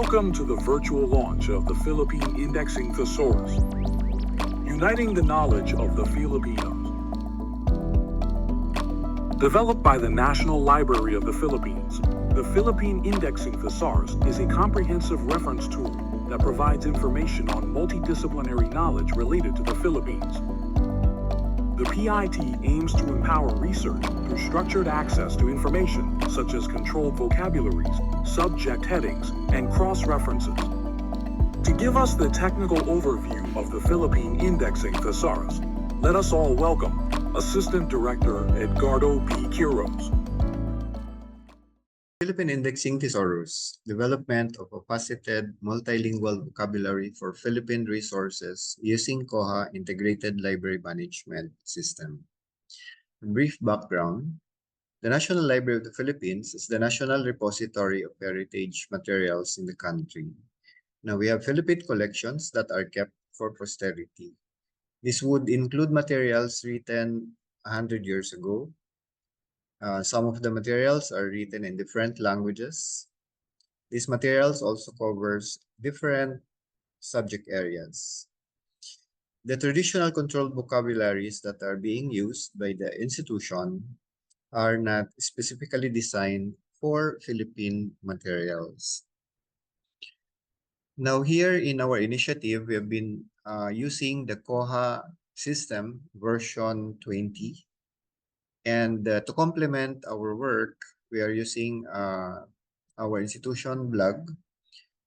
Welcome to the virtual launch of the Philippine Indexing Thesaurus, uniting the knowledge of the Filipinos. Developed by the National Library of the Philippines, the Philippine Indexing Thesaurus is a comprehensive reference tool that provides information on multidisciplinary knowledge related to the Philippines. The PIT aims to empower research through structured access to information such as controlled vocabularies, subject headings, and cross-references. To give us the technical overview of the Philippine Indexing Thesaurus, let us all welcome Assistant Director Edgardo B. Quiroz. Philippine Indexing Thesaurus, development of a faceted multilingual vocabulary for Philippine resources using Koha Integrated Library Management System. A brief background, the National Library of the Philippines is the national repository of heritage materials in the country. Now we have Philippine collections that are kept for posterity. This would include materials written 100 years ago. Some of the materials are written in different languages. These materials also covers different subject areas. The traditional controlled vocabularies that are being used by the institution are not specifically designed for Philippine materials. Now here in our initiative, we have been using the Koha system version 20. And to complement our work, we are using our institution blog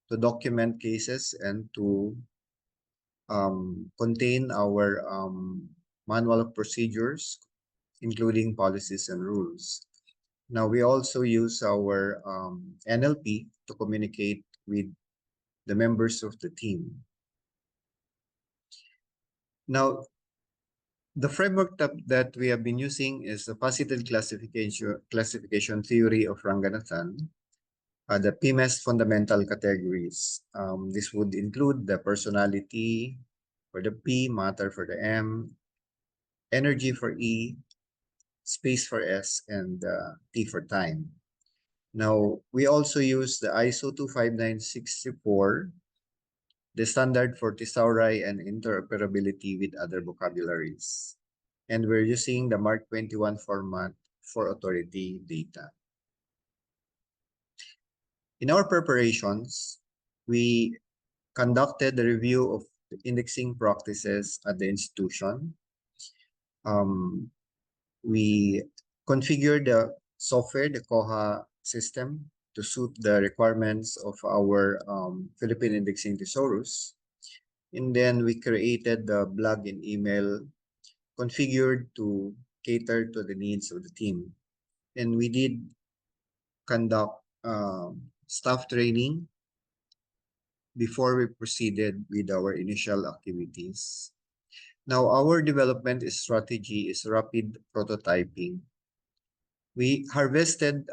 to document cases and to contain our manual of procedures, including policies and rules. Now, we also use our NLP to communicate with the members of the team. Now, the framework that we have been using is the faceted classification theory of Ranganathan, the PMS fundamental categories. This would include the personality for the P, matter for the M, energy for E, space for S, and T for time. Now, we also use the ISO 25964, the standard for thesauri and interoperability with other vocabularies. And we're using the Mark 21 format for authority data. In our preparations, we conducted the review of the indexing practices at the institution. We configured the software, the Koha system, to suit the requirements of our Philippine Indexing Thesaurus. And then we created the blog and email configured to cater to the needs of the team. And we did conduct staff training before we proceeded with our initial activities. Now, our development strategy is rapid prototyping. We harvested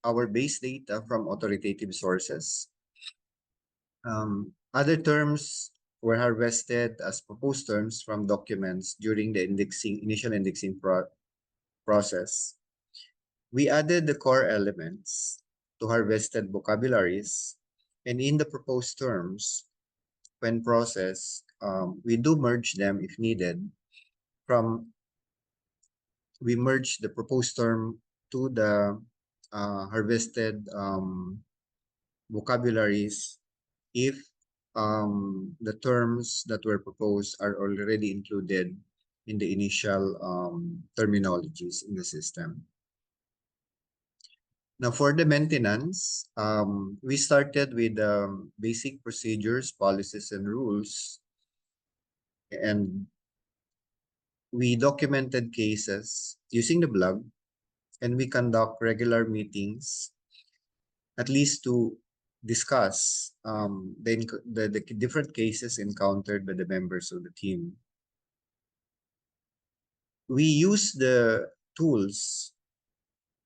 our base data from authoritative sources. Other terms were harvested as proposed terms from documents during the initial indexing process. We added the core elements to harvested vocabularies, and in the proposed terms, when processed, we do merge them if needed. We merge the proposed term to the harvested vocabularies if the terms that were proposed are already included in the initial terminologies in the system. Now, for the maintenance, we started with basic procedures, policies, and rules. And we documented cases using the blog, and we conduct regular meetings, at least to discuss the different cases encountered by the members of the team. We use the tools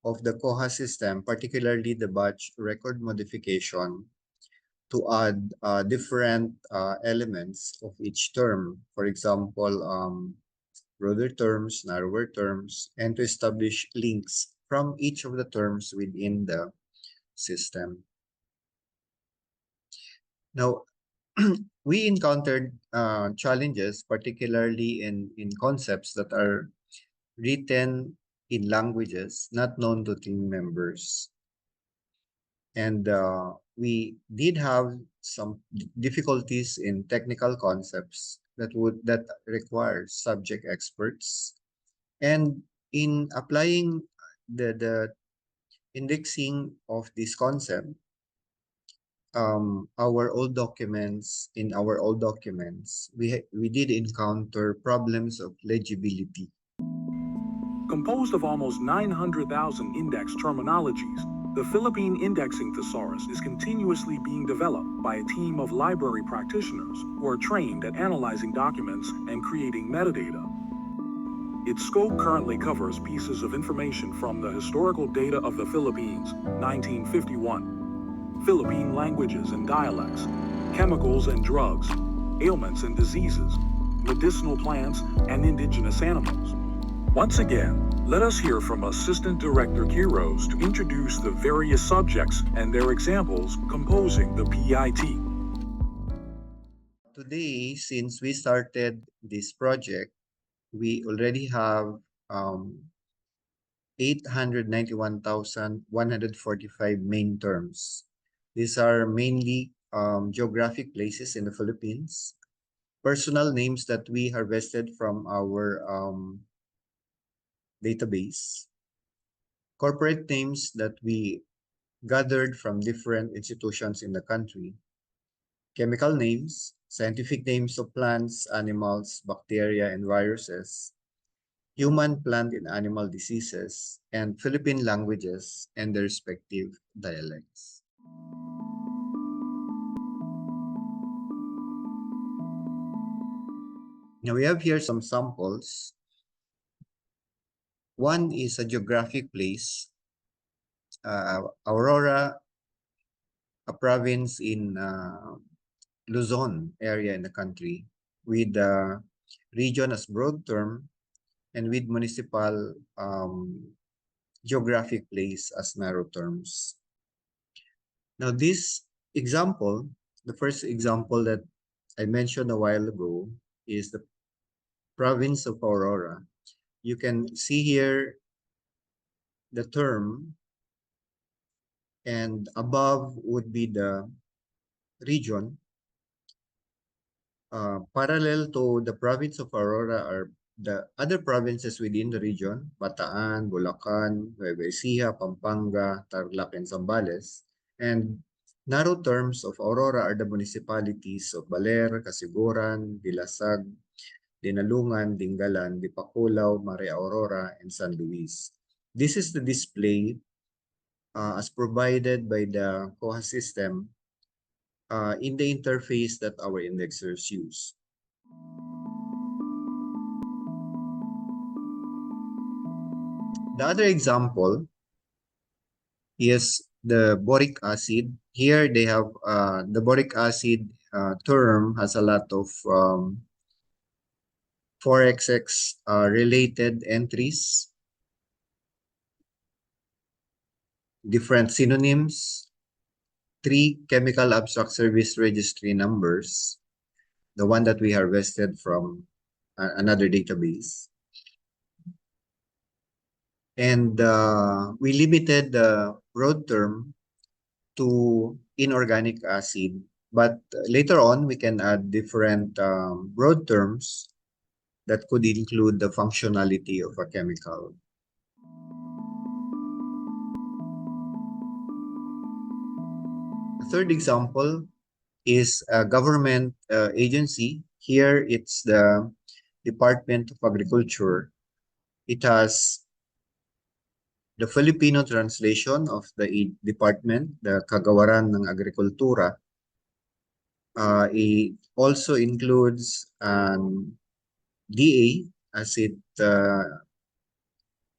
of the Koha system, particularly the batch record modification, to add different elements of each term. For example, broader terms, narrower terms, and to establish links from each of the terms within the system. Now, we encountered challenges, particularly in concepts that are written in languages not known to team members. And we did have some difficulties in technical concepts that require subject experts. And in applying the indexing of this concept, in our old documents, we did encounter problems of legibility. Composed of almost 900,000 index terminologies, the Philippine Indexing Thesaurus is continuously being developed by a team of library practitioners who are trained at analyzing documents and creating metadata. Its scope currently covers pieces of information from the historical data of the Philippines, 1951, Philippine languages and dialects, chemicals and drugs, ailments and diseases, medicinal plants, and indigenous animals. Once again, let us hear from Assistant Director Kiros to introduce the various subjects and their examples composing the PIT. Today, since we started this project, we already have 891,145 main terms. These are mainly geographic places in the Philippines, personal names that we harvested from our database, corporate names that we gathered from different institutions in the country, chemical names, scientific names of plants, animals, bacteria, and viruses, human, plant, and animal diseases, and Philippine languages and their respective dialects. Now we have here some samples. One is a geographic place, Aurora, a province in Luzon area in the country, with the region as broad term and with municipal geographic place as narrow terms. Now this example, the first example that I mentioned a while ago, is the province of Aurora. You can see here the term, and above would be the region. Parallel to the province of Aurora are the other provinces within the region: Bataan, Bulacan, Nueva Ecija, Pampanga, Tarlac, and Zambales. And narrow terms of Aurora are the municipalities of Baler, Casiguran, Dilasag, Dinalungan, Dingalan, Dipakulaw, Mare Aurora, and San Luis. This is the display as provided by the Koha system in the interface that our indexers use. The other example is the boric acid. Here they have the boric acid term has a lot of 4XX related entries, different synonyms, 3 chemical abstract service registry numbers, the one that we harvested from another database. And we limited the broad term to inorganic acid, but later on we can add different broad terms that could include the functionality of a chemical. The third example is a government agency. Here it's the Department of Agriculture. It has the Filipino translation of the department, the Kagawaran ng Agrikultura. It also includes DA as the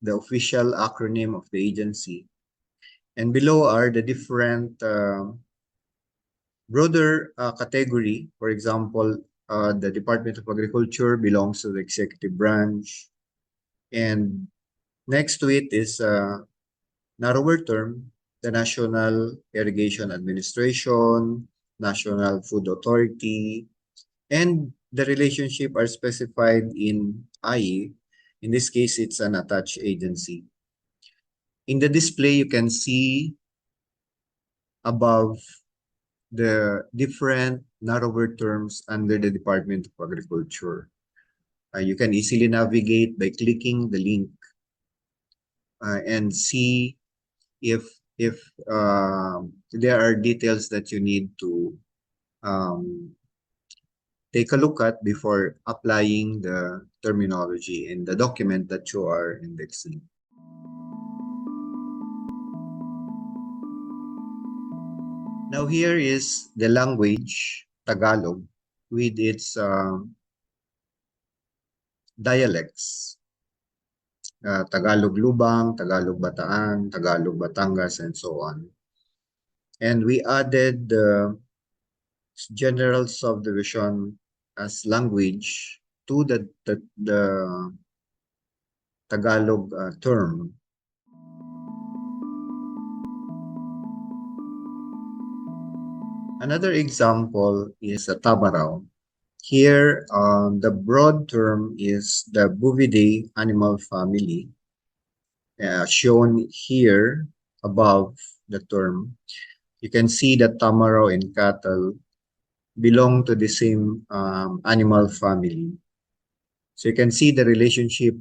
official acronym of the agency. And below are the different broader category. For example, the Department of Agriculture belongs to the executive branch. And next to it is a narrower term, the National Irrigation Administration, National Food Authority, and the relationship are specified in IE. In this case, it's an attached agency. In the display, you can see above the different narrower terms under the Department of Agriculture. You can easily navigate by clicking the link and see if there are details that you need to um, take a look at before applying the terminology in the document that you are indexing. Now here is the language, Tagalog, with its dialects. Tagalog Lubang, Tagalog Bataan, Tagalog Batangas, and so on. And we added the general subdivision as language to the Tagalog term. Another example is a Tabarao. Here, the broad term is the Bovidae animal family, shown here above the term. You can see that Tamarao and cattle belong to the same animal family. So you can see the relationship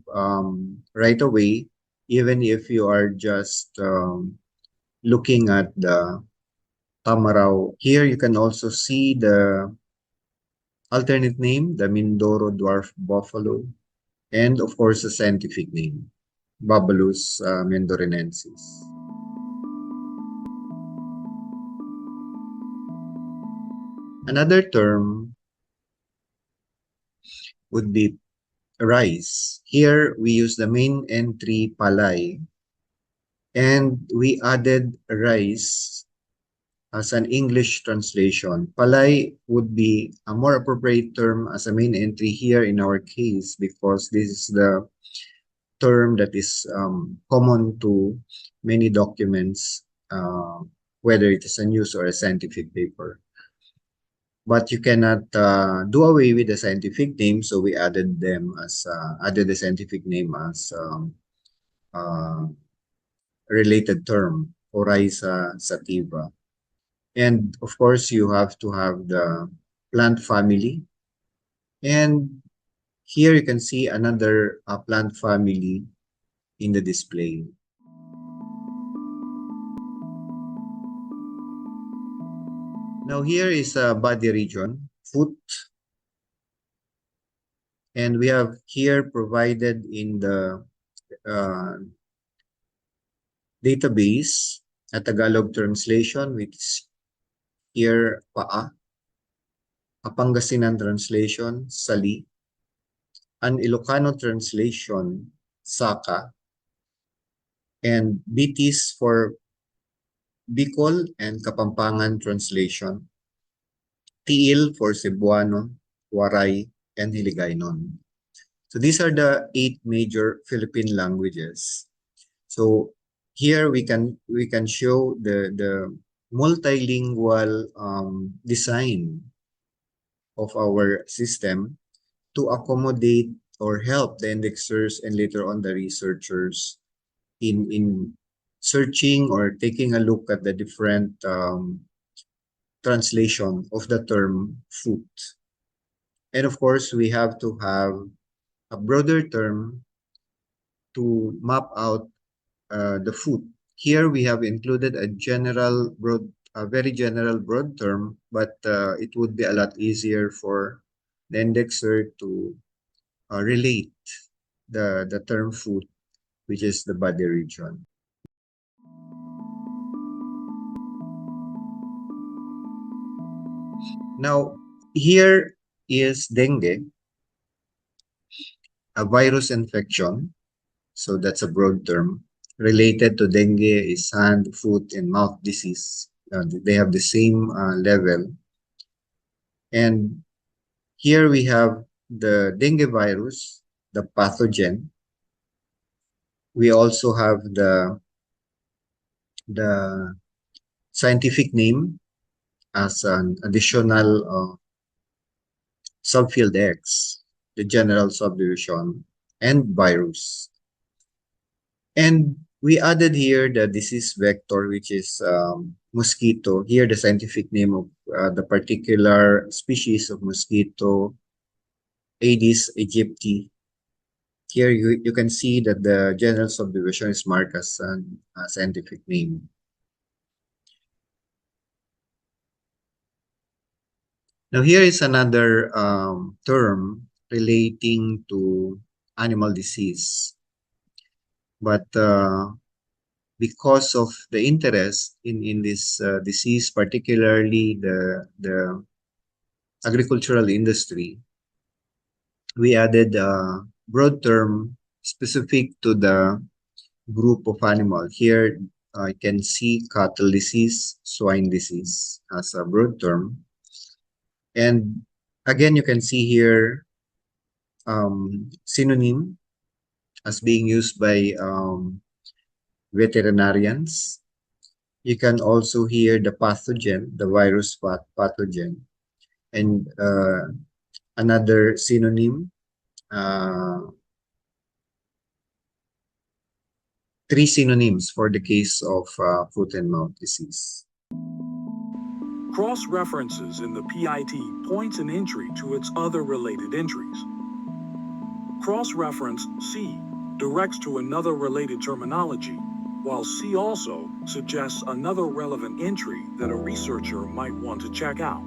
right away, even if you are just looking at the Tamarao. Here you can also see the alternate name, the Mindoro dwarf buffalo, and of course the scientific name, Babalus mendorinensis. Another term would be rice. Here we use the main entry palay, and we added rice as an English translation. Palay would be a more appropriate term as a main entry here in our case because this is the term that is common to many documents, whether it is a news or a scientific paper. But you cannot do away with the scientific name, so we added them as added the scientific name as related term, Oryza sativa. And of course, you have to have the plant family. And here you can see another plant family in the display. Now here is a body region, foot. And we have here provided in the database a Tagalog translation, which is here paa, a Pangasinan translation, sali, an Ilocano translation, saka, and BTs for Bicol and Kapampangan translation, Tiil for Cebuano, Waray, and Hiligaynon. So these are the 8 major Philippine languages. So here we can show the multilingual design of our system to accommodate or help the indexers and later on the researchers in searching or taking a look at the different translation of the term food. And of course, we have to have a broader term to map out the food. Here we have included a very general broad term, but it would be a lot easier for the indexer to relate the term food, which is the body region. Now, here is dengue, a virus infection. So that's a broad term. Related to dengue is hand, foot, and mouth disease. They have the same level. And here we have the dengue virus, the pathogen. We also have the scientific name, as an additional subfield X, the general subdivision, and virus. And we added here the disease vector, which is mosquito. Here, the scientific name of the particular species of mosquito, Aedes aegypti. Here, you can see that the general subdivision is marked as a scientific name. Now, here is another term relating to animal disease. But because of the interest in this disease, particularly the agricultural industry, we added a broad term specific to the group of animal. Here, you can see cattle disease, swine disease as a broad term. And again, you can see here synonym as being used by veterinarians. You can also hear the pathogen, the virus pathogen, and another synonym, 3 synonyms for the case of foot and mouth disease. Cross-references in the PIT points an entry to its other related entries. Cross-reference C directs to another related terminology, while C also suggests another relevant entry that a researcher might want to check out.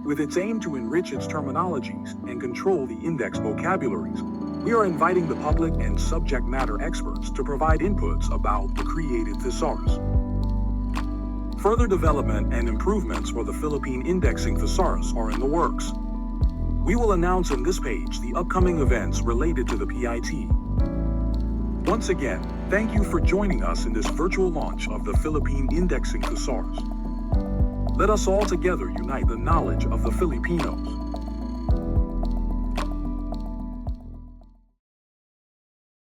With its aim to enrich its terminologies and control the index vocabularies, we are inviting the public and subject matter experts to provide inputs about the created thesaurus. Further development and improvements for the Philippine Indexing Thesaurus are in the works. We will announce in this page the upcoming events related to the PIT. Once again, thank you for joining us in this virtual launch of the Philippine Indexing Thesaurus. Let us all together unite the knowledge of the Filipinos.